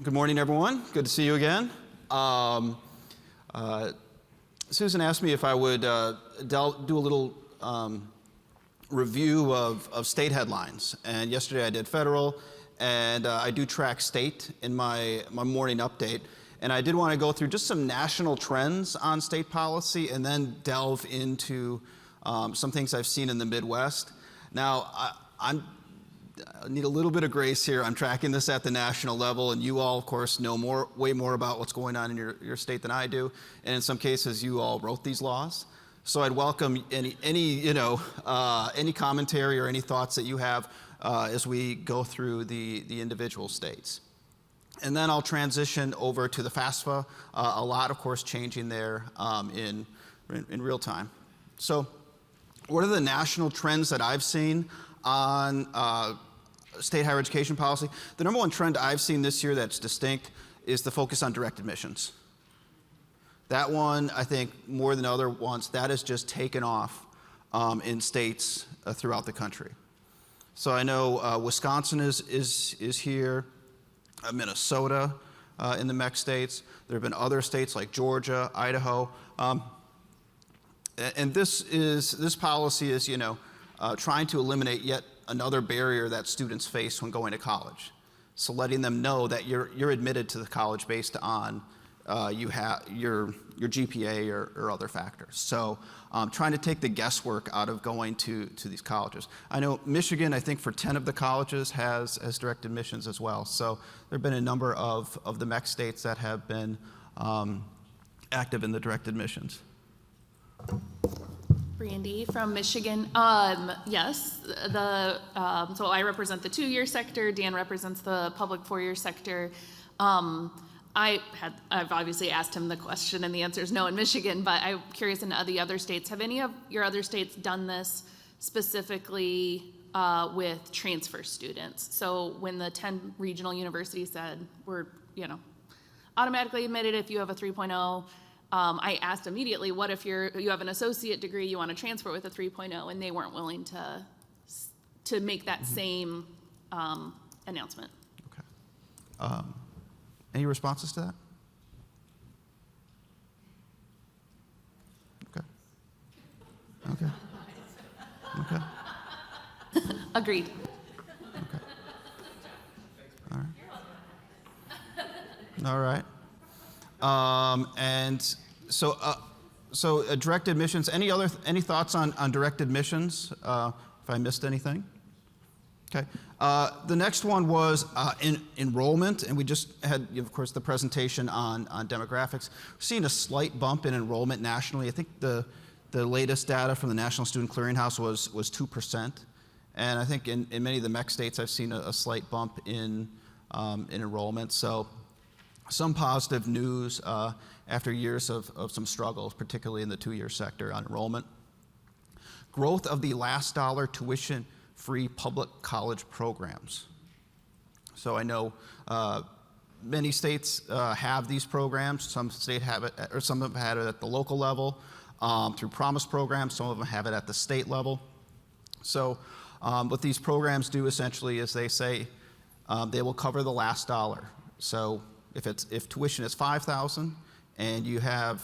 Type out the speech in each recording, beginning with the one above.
Good morning, everyone. Good to see you again. Susan asked me if I would do a little review of state headlines. And yesterday I did federal, and I do track state in my morning update. And I did want to go through just some national trends on state policy and then delve into some things I've seen in the Midwest. Now, I need a little bit of grace here. I'm tracking this at the national level, and you all, of course, know way more about what's going on in your state than I do. And in some cases, you all wrote these laws. So I'd welcome any commentary or any thoughts that you have as we go through the individual states. And then I'll transition over to the FAFSA. A lot, of course, changing there in real time. So what are the national trends that I've seen on state higher education policy? The number one trend I've seen this year that's distinct is the focus on direct admissions. That one, I think, more than other ones, that has just taken off in states throughout the country. So I know Wisconsin is here, Minnesota in the MEC states. There have been other states like Georgia, Idaho. And this policy is, trying to eliminate yet another barrier that students face when going to college. So letting them know that you're admitted to the college based on your GPA or other factors. So trying to take the guesswork out of going to these colleges. I know Michigan, I think for 10 of the colleges has direct admissions as well. So there have been a number of the MEC states that have been active in the direct admissions. Brandy from Michigan. Yes, so I represent the 2-year sector. Dan represents the public 4-year sector. I've obviously asked him the question, and the answer is no in Michigan, but I'm curious in the other states. Have any of your other states done this specifically with transfer students? So when the 10 regional universities said we're, automatically admitted if you have a 3.0, I asked immediately, what if you have an associate degree, you want to transfer with a 3.0, and they weren't willing to make that same announcement. Okay. Any responses to that? Okay. Agreed. Okay. All right. And so direct admissions. Any thoughts on direct admissions? If I missed anything. Okay. The next one was enrollment, and we just had, of course, the presentation on demographics. We're seeing a slight bump in enrollment nationally. I think the latest data from the National Student Clearinghouse was 2%, and I think in many of the MEC states I've seen a slight bump in enrollment. So some positive news after years of some struggles, particularly in the 2-year sector on enrollment. Growth of the last dollar tuition-free public college programs. So I know many states have these programs. Some states have it, or some of them have it at the local level through promise programs. Some of them have it at the state level. So what these programs do essentially is they say they will cover the last dollar. So if tuition is $5,000 and you have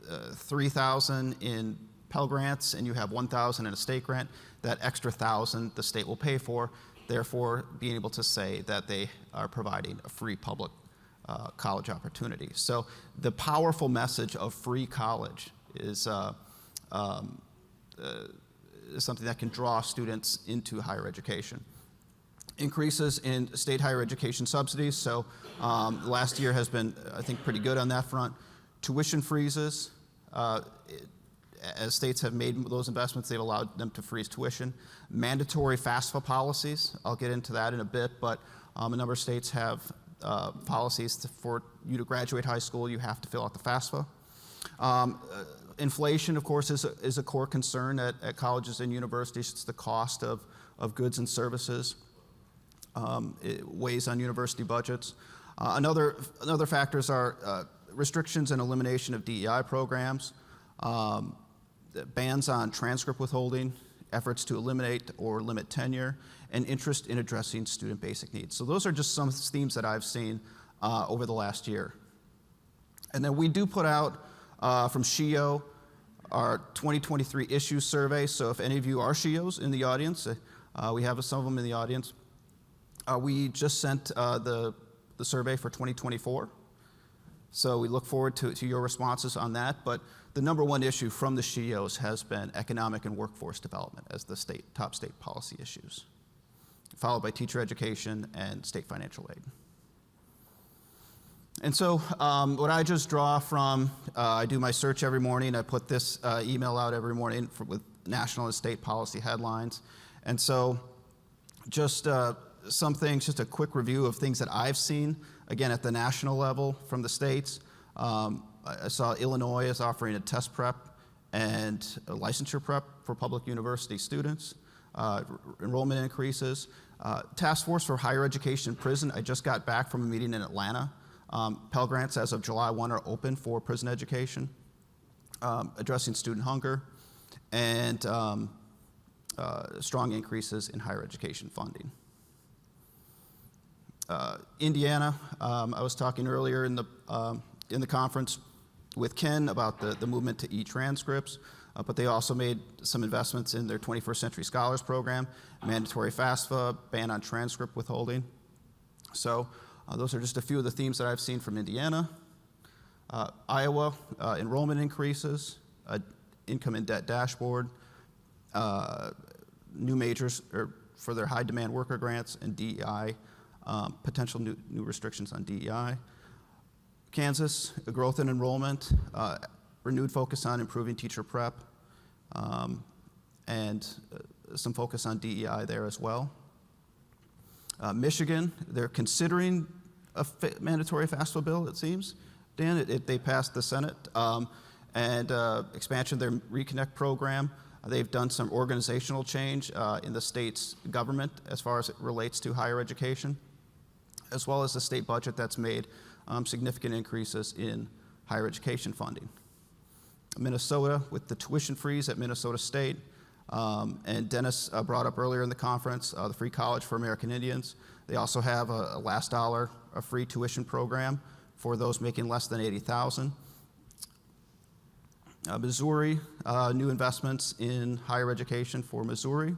$3,000 in Pell Grants and you have $1,000 in a state grant, that extra $1,000 the state will pay for, therefore being able to say that they are providing a free public college opportunity. So the powerful message of free college is something that can draw students into higher education. Increases in state higher education subsidies. So last year has been, I think, pretty good on that front. Tuition freezes. As states have made those investments, they've allowed them to freeze tuition. Mandatory FAFSA policies. I'll get into that in a bit, but a number of states have policies for you to graduate high school, you have to fill out the FAFSA. Inflation, of course, is a core concern at colleges and universities. It's the cost of goods and services. It weighs on university budgets. Another factors are restrictions and elimination of DEI programs, bans on transcript withholding, efforts to eliminate or limit tenure, and interest in addressing student basic needs. So those are just some themes that I've seen over the last year. And then we do put out from SHEEO our 2023 issues survey. So if any of you are SHEEOs in the audience, we have some of them in the audience. We just sent the survey for 2024. So we look forward to your responses on that. But the number one issue from the SHEEOs has been economic and workforce development as the top state policy issues, followed by teacher education and state financial aid. And so what I just draw from, I do my search every morning. I put this email out every morning with national and state policy headlines. And so just some things, just a quick review of things that I've seen, again, at the national level from the states. I saw Illinois is offering a test prep and a licensure prep for public university students. Enrollment increases. Task Force for Higher Education in Prison, I just got back from a meeting in Atlanta. Pell Grants as of July 1 are open for prison education, addressing student hunger, and strong increases in higher education funding. Indiana, I was talking earlier in the conference with Ken about the movement to e-transcripts, but they also made some investments in their 21st Century Scholars Program, mandatory FAFSA, ban on transcript withholding. So those are just a few of the themes that I've seen from Indiana. Iowa, enrollment increases, income and debt dashboard, new majors for their high demand worker grants, and DEI, potential new restrictions on DEI. Kansas, a growth in enrollment, renewed focus on improving teacher prep, and some focus on DEI there as well. Michigan, they're considering a mandatory FAFSA bill, it seems. Dan, they passed the Senate, and expansion of their Reconnect program. They've done some organizational change in the state's government as far as it relates to higher education, as well as the state budget that's made significant increases in higher education funding. Minnesota, with the tuition freeze at Minnesota State, and Dennis brought up earlier in the conference, the free college for American Indians. They also have a last dollar, a free tuition program for those making less than $80,000. Missouri, new investments in higher education for Missouri,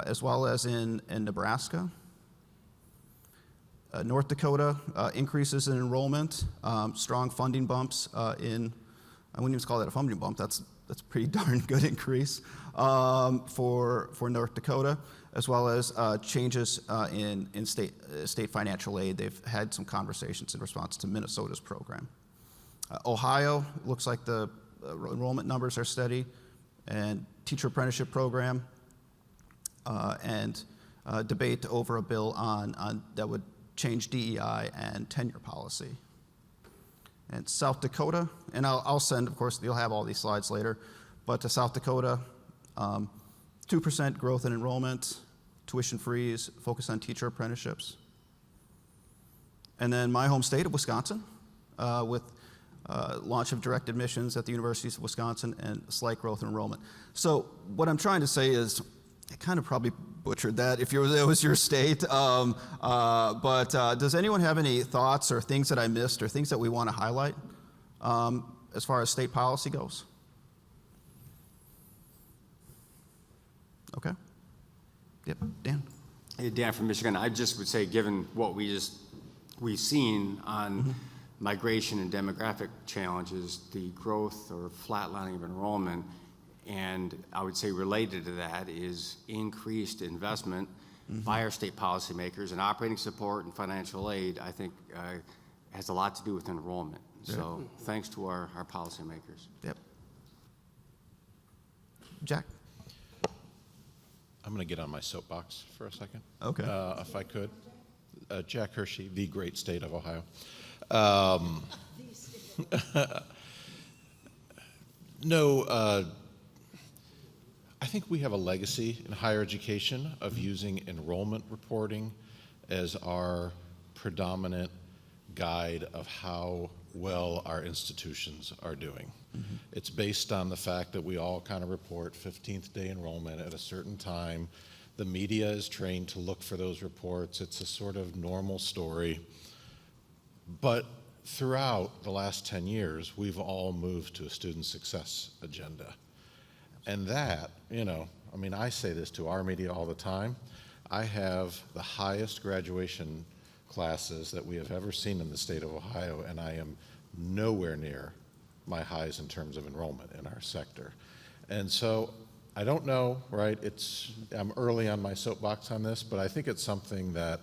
as well as in Nebraska. North Dakota, increases in enrollment, strong funding bumps in, I wouldn't even call that a funding bump, that's a pretty darn good increase for North Dakota, as well as changes in state financial aid. They've had some conversations in response to Minnesota's program. Ohio, looks like the enrollment numbers are steady, and teacher apprenticeship program, and debate over a bill on that would change DEI and tenure policy. And South Dakota, and I'll send, of course, you'll have all these slides later, but to South Dakota, 2% growth in enrollment, tuition freeze, focus on teacher apprenticeships. And then my home state of Wisconsin, with launch of direct admissions at the universities of Wisconsin and slight growth in enrollment. So what I'm trying to say is, I kind of probably butchered that if it was your state, but does anyone have any thoughts or things that I missed or things that we want to highlight as far as state policy goes? Okay. Yep, Dan. Hey, Dan from Michigan. I just would say, given what we've seen on migration and demographic challenges, the growth or flatlining of enrollment, and I would say related to that is increased investment by our state policymakers, and operating support and financial aid, I think, has a lot to do with enrollment. Yeah. So thanks to our policymakers. Yep. Jack? I'm going to get on my soapbox for a second. Okay. If I could. Jack Hershey, the great state of Ohio. I think we have a legacy in higher education of using enrollment reporting as our predominant guide of how well our institutions are doing. It's based on the fact that we all kind of report 15th day enrollment at a certain time. The media is trained to look for those reports. It's a sort of normal story. But throughout the last 10 years, we've all moved to a student success agenda. And that, I mean, I say this to our media all the time. I have the highest graduation classes that we have ever seen in the state of Ohio, and I am nowhere near my highs in terms of enrollment in our sector. And so I don't know, right? I'm early on my soapbox on this, but I think it's something that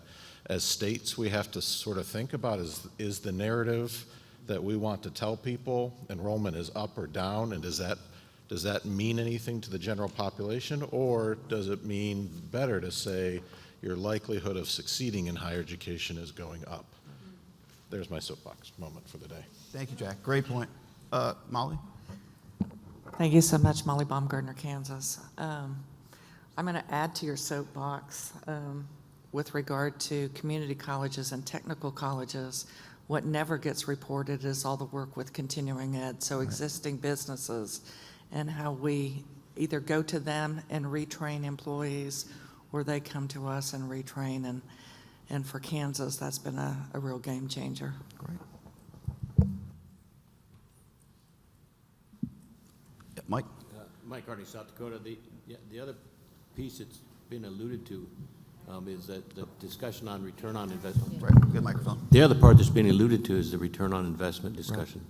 as states we have to sort of think about is the narrative that we want to tell people enrollment is up or down, and does that mean anything to the general population, or does it mean better to say your likelihood of succeeding in higher education is going up? There's my soapbox moment for the day. Thank you, Jack. Great point. Molly? Thank you so much, Molly Baumgardner, Kansas. I'm going to add to your soapbox with regard to community colleges and technical colleges. What never gets reported is all the work with continuing ed, so existing businesses and how we either go to them and retrain employees or they come to us and retrain. And for Kansas, that's been a real game changer. Great. Yeah, Mike? Mike Harnisch, South Dakota. The other piece that's been alluded to is that the discussion on return on investment. Right, good microphone. The other part that's been alluded to is the return on investment discussion,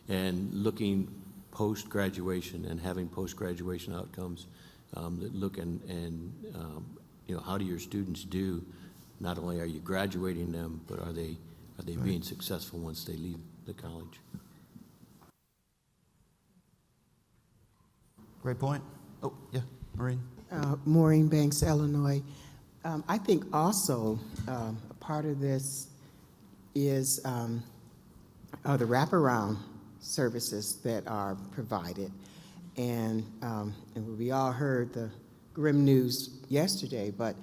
and looking post-graduation and having post-graduation outcomes that look and how do your students do? Not only are you graduating them, but are they being successful once they leave the college? Great point. Oh, yeah, Maureen. Maureen Banks, Illinois. I think also a part of this is the wraparound services that are provided. And we all heard the grim news yesterday, but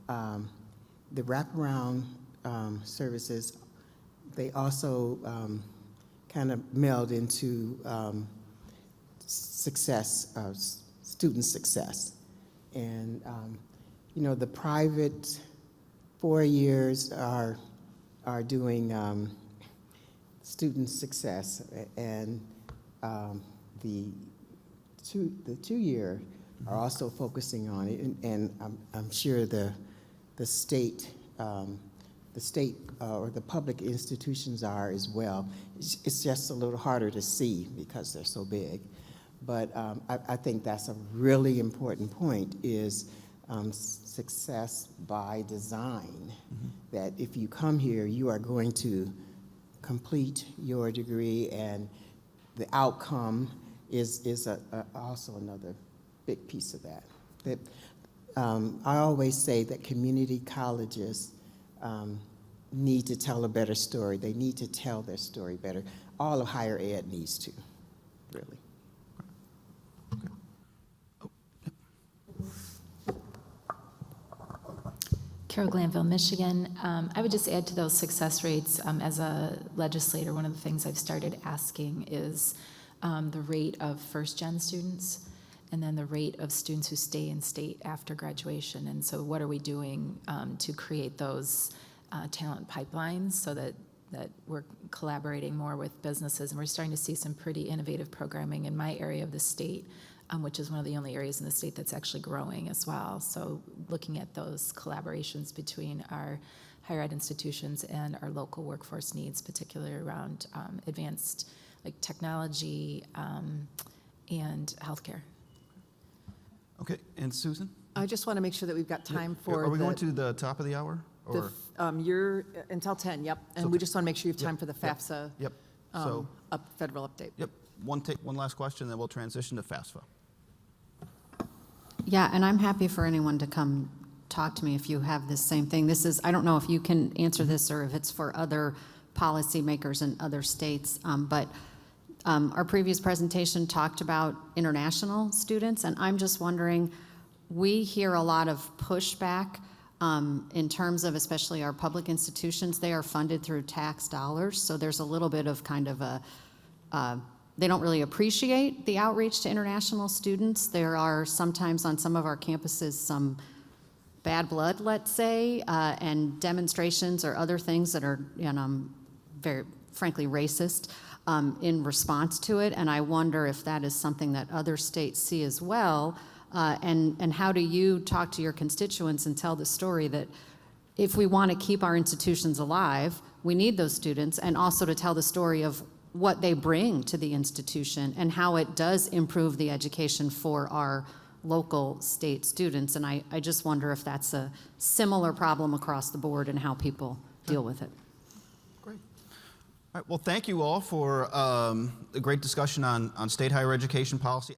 the wraparound services, they also kind of meld into success, student success. And the private 4 years are doing student success, and the two-year are also focusing on it, and I'm sure the state or the public institutions are as well. It's just a little harder to see because they're so big. But I think that's a really important point, is success by design. That if you come here, you are going to complete your degree, and the outcome is also another big piece of that. I always say that community colleges need to tell a better story. They need to tell their story better. All of higher ed needs to, really. Carol Glanville, Michigan. I would just add to those success rates. As a legislator, one of the things I've started asking is the rate of first-gen students, and then the rate of students who stay in state after graduation. And so what are we doing to create those talent pipelines so that we're collaborating more with businesses? And we're starting to see some pretty innovative programming in my area of the state, which is one of the only areas in the state that's actually growing as well. So looking at those collaborations between our higher ed institutions and our local workforce needs, particularly around advanced like technology and healthcare. Okay, and Susan? I just want to make sure that we've got time for Are we going to the top of the hour? Or? You're until 10, yep. And we just want to make sure you have time for the Yep. FAFSA Yep. So, federal update. yep. One last question, then we'll transition to FAFSA. Yeah, and I'm happy for anyone to come talk to me if you have this same thing. This is, I don't know if you can answer this or if it's for other policymakers in other states, but our previous presentation talked about international students, and I'm just wondering, we hear a lot of pushback in terms of especially our public institutions. They are funded through tax dollars, so there's a little bit of kind of a, they don't really appreciate the outreach to international students. There are sometimes on some of our campuses some bad blood, let's say, and demonstrations or other things that are very frankly racist in response to it, and I wonder if that is something that other states see as well, and how do you talk to your constituents and tell the story that if we want to keep our institutions alive, we need those students, and also to tell the story of what they bring to the institution and how it does improve the education for our local state students. And I just wonder if that's a similar problem across the board and how people deal with it. Great. All right, well, thank you all for a great discussion on state higher education policy.